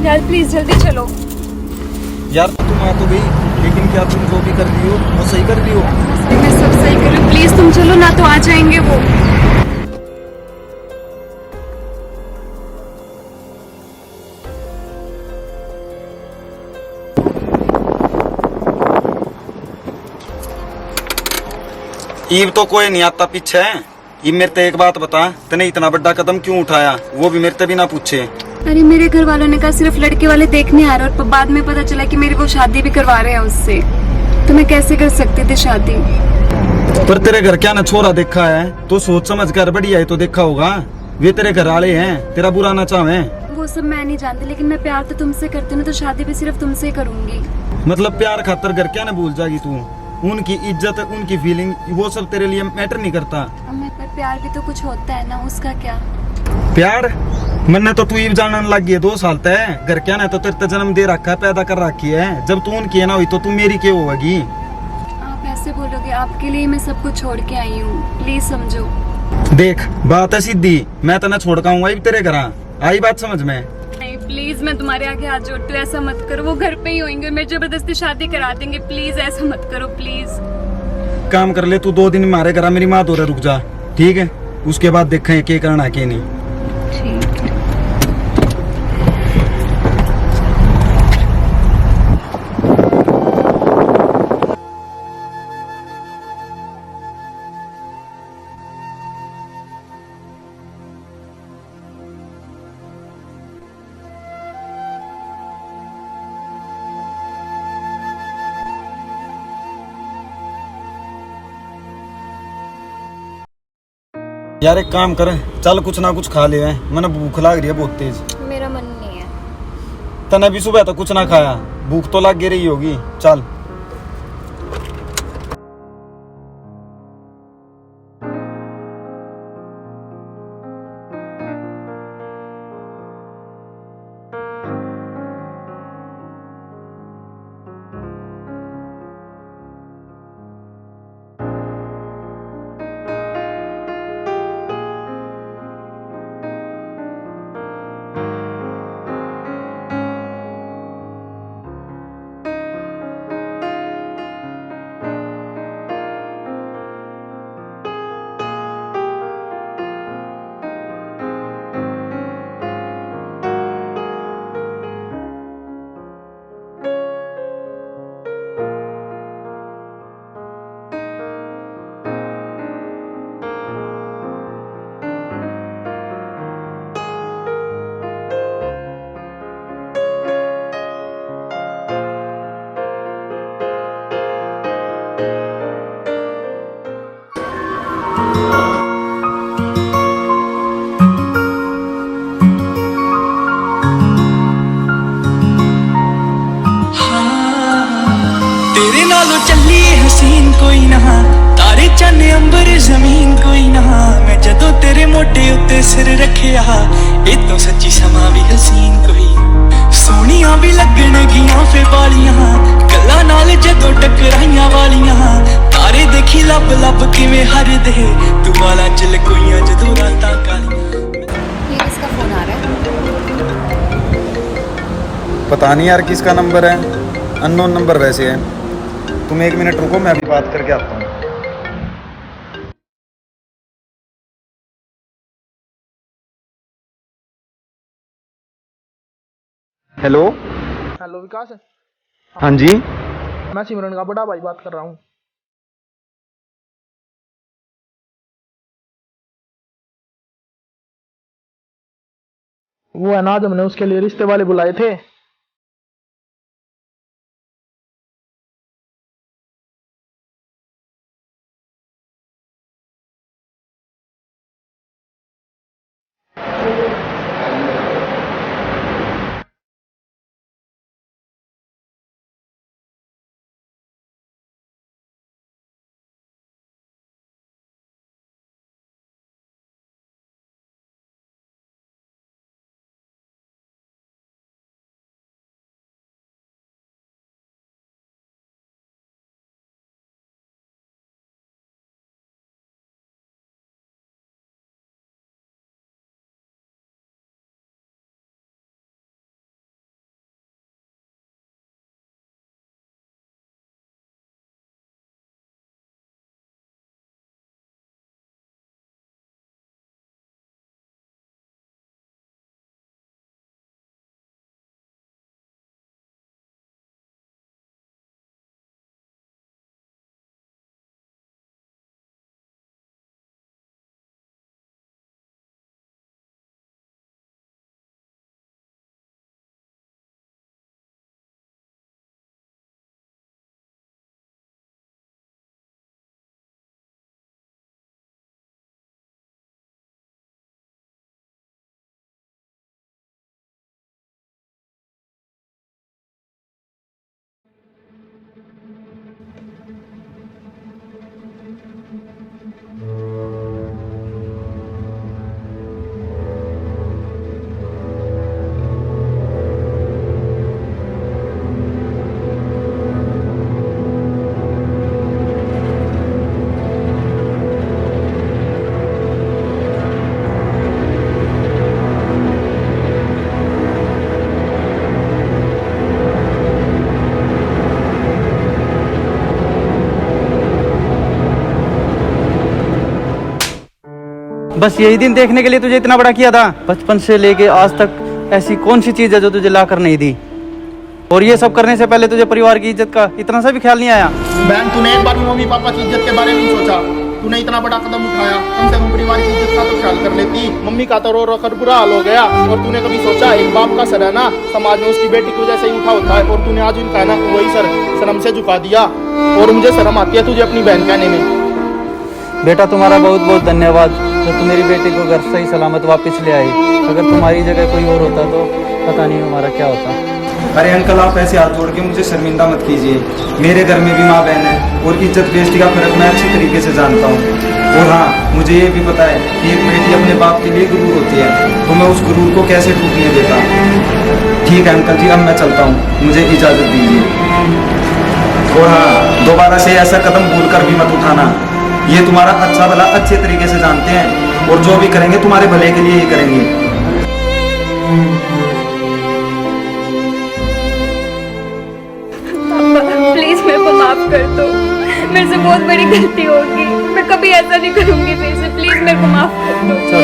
यार प्लीज जल्दी चलो। यार तुम आ तो गई, लेकिन क्या तुम जो भी कर रही हो वो सही कर रही हो? मैं सब सही कर रही हूँ, प्लीज तुम चलो ना, तो आ जाएंगे वो। ईब तो कोई नहीं आता पीछे। ईब मेरे ते एक बात बता, तने इतना बड़ा कदम क्यों उठाया, वो भी मेरे ते बिना पूछे? अरे मेरे घर वालों ने कहा सिर्फ लड़के वाले देखने आ रहे, और बाद में पता चला कि मेरी वो शादी भी करवा रहे हैं उससे। तो मैं कैसे कर सकती थी शादी। पर तेरे घर क्या ना छोरा देखा है तो सोच समझ कर बढ़िया है तो देखा होगा। वे तेरे घर वाले हैं, तेरा बुरा ना चाहे। वो सब मैं नहीं जानती, लेकिन मैं प्यार तो तुमसे करती हूँ, तो शादी भी सिर्फ तुमसे ही करूंगी। मतलब प्यार खातर घर क्या ना भूल जाएगी तू? उनकी इज्जत, उनकी फीलिंग, वो सब तेरे लिए मैटर नहीं करता। पर प्यार भी तो कुछ होता है ना, उसका क्या। प्यार मैंने तो तू ईब जानने लग गई है 2 साल तक। घर क्या ना तो तेरे जन्म दे रखा है, पैदा कर रखी है। जब तू उनकी है ना हुई तो तू मेरी क्या होगी? आप ऐसे बोलोगे, आपके लिए मैं सब कुछ छोड़ के आई हूँ, प्लीज समझो। देख बात है सीधी, मैं तना छोड़ का हूँ तेरे घर। आई बात समझ में? नहीं प्लीज, मैं तुम्हारे आगे हाथ जोड़ती हूँ, ऐसा मत करो। वो घर पे ही होंगे, मेरी जबरदस्ती शादी करा देंगे, प्लीज ऐसा मत करो प्लीज। काम कर ले तू, 2 दिन मारे घर मेरी माँ दो रुक जा, ठीक है? उसके बाद देखें क्या करना क्या नहीं। ठीक है। यार एक काम कर, चल कुछ ना कुछ खा ले, मैंने भूख लग रही है बहुत तेज। मेरा मन नहीं है। तने भी सुबह तो कुछ ना खाया, भूख तो लग रही होगी, चल। तेरे नालों चली हसीन कोई ना, तारे चन्ने अंबर जमीन कोई ना। मैं जदों तेरे मोटे उत्ते सिर रखिया, ए तो सच्ची समा भी हसीन कोई। सोनिया भी लगन गियां फे बालियां, गल्लां नाल जदों टकराइयां वालियां। तारे देखी लब लब किवें हर दे, तू वाला च लकोइयां जदों रातां कालियां। ये किसका फोन आ रहा है? पता नहीं यार किसका नंबर है, अननोन नंबर वैसे है। तुम 1 मिनट रुको, मैं अभी बात करके आता हूँ। हेलो। हेलो विकास। हाँ जी। मैं सिमरन का बड़ा भाई बात कर रहा हूँ। वो है ना, आज हमने उसके लिए रिश्ते वाले बुलाए थे। बस यही दिन देखने के लिए तुझे इतना बड़ा किया था। बचपन से लेके आज तक ऐसी कौन सी चीज है जो तुझे ला कर नहीं दी? और ये सब करने से पहले तुझे परिवार की इज्जत का इतना सा भी ख्याल नहीं आया? बहन, तूने एक बार भी मम्मी पापा की इज्जत के बारे में नहीं सोचा? तूने इतना बड़ा कदम उठाया, कम से कम परिवार की इज्जत का तो ख्याल कर लेती। मम्मी का तो रो रो कर बुरा हाल हो गया, और तूने कभी सोचा एक बाप का सर है ना समाज में उसकी बेटी की वजह से ही उठा होता है, और तूने आज उनका है ना वही सर शर्म से झुका दिया। और मुझे शर्म आती है तुझे अपनी बहन कहने में। बेटा तुम्हारा बहुत बहुत धन्यवाद जो तुम मेरी बेटी को घर सही सलामत वापस ले आई। अगर तुम्हारी जगह कोई और होता तो पता नहीं हमारा क्या होता। अरे अंकल, आप ऐसे हाथ जोड़ के मुझे शर्मिंदा मत कीजिए। मेरे घर में भी माँ बहन है, और इज्जत बेइज्जती का फर्क मैं अच्छी तरीके से जानता हूँ। और हाँ, मुझे ये भी पता है कि एक बेटी अपने बाप के लिए गुरूर होती है, तो मैं उस गुरूर को कैसे टूटने देता। ठीक है अंकल जी, अब मैं चलता हूँ, मुझे इजाज़त दीजिए। और हाँ, दोबारा से ऐसा कदम भूल कर भी मत उठाना। ये तुम्हारा अच्छा भला अच्छे तरीके से जानते हैं, और जो भी करेंगे तुम्हारे भले के लिए ही करेंगे। प्लीज मेरे को माफ कर दो, मेरे से बहुत बड़ी गलती होगी, मैं कभी ऐसा नहीं करूंगी फिर से, प्लीज मेरे को माफ कर दो। चल